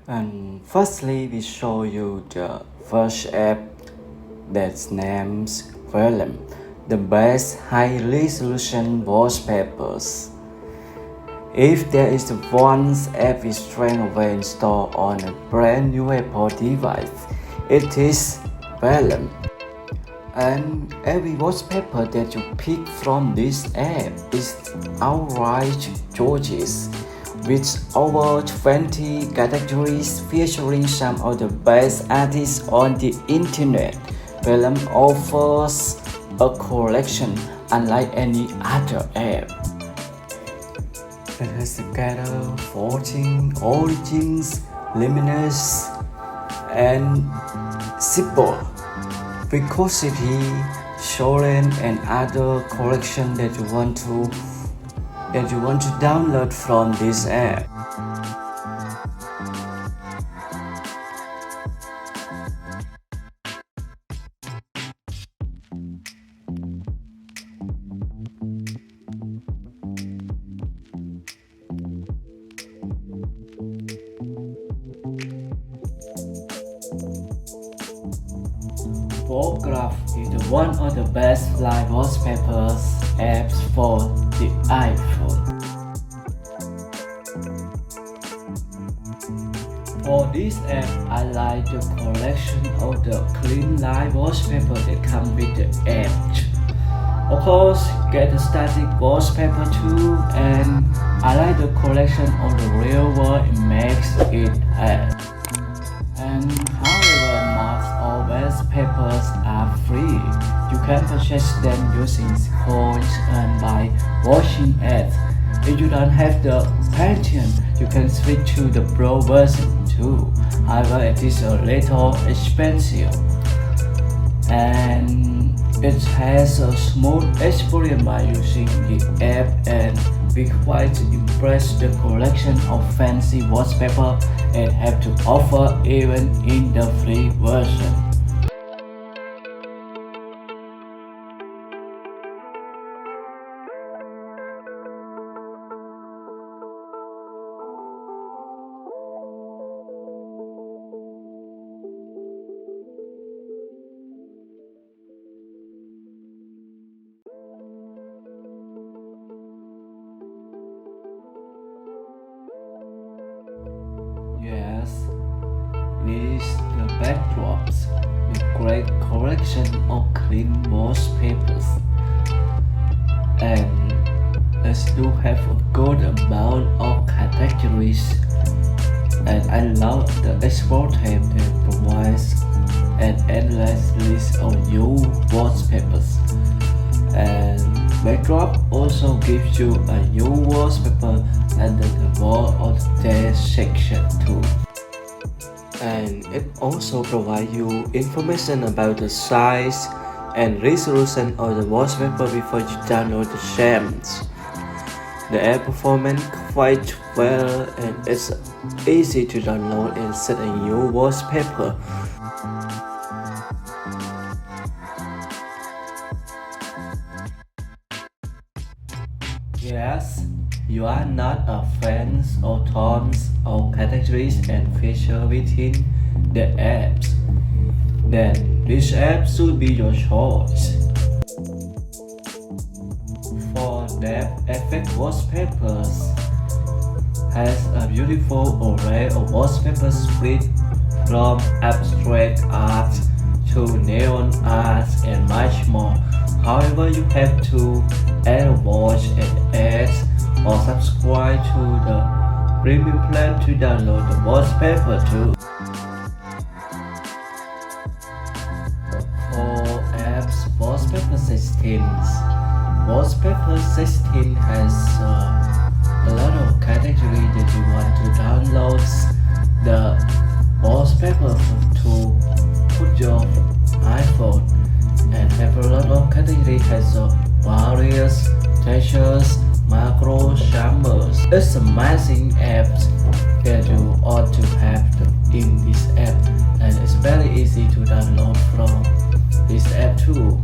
And firstly, we show you the first app that's named Vellum, the best high-resolution wallpapers. If there is one app we straight away install on a brand new Apple device, it is Vellum. And every wallpaper that you pick from this app is outright gorgeous, with over 20 categories featuring some of the best artists on the internet. Vellum offers a collection unlike any other app. It has together 14 origins, luminous, and simple, viscosity, Shoren, and other collection that you want to download from this app. Photograph is one of the best live wallpapers apps for the iPhone. For this app, I like the collection of the clean live wallpaper that come with the app. Of course, get the static wallpaper too, and I like the collection of the real world images it has. And however, not all wallpapers are free. You can purchase them using coins earned by watching ads. If you don't have the Patreon, you can switch to the Pro version too. However, it is a little expensive, and it has a smooth experience by using the app, and we quite impressed the collection of fancy wallpaper it have to offer even in the free version. Yes, is the backdrops, with great collection of clean wallpapers, and it do have a good amount of categories, and I love the export tab that provides an endless list of new wallpapers. And backdrop also gives you a new wallpaper under the wall of the section too. And it also provides you information about the size and resolution of the wallpaper before you download the shames. The app performs quite well, and it's easy to download and set a new wallpaper. Yes, you are not a fan of tones or categories and features within the apps, then this app should be your choice. For depth effect wallpapers has a beautiful array of wallpapers split from abstract art to neon art and much more. However, you have to either watch an ad or subscribe to the premium plan to download the wallpaper too. For apps wallpaper systems, wallpaper system has a lot of categories that you want to download the wallpaper to put your iPhone, and have a lot of categories has various textures, macro, shampers. It's amazing apps that you ought to have in this app, and it's very easy to download from this app too.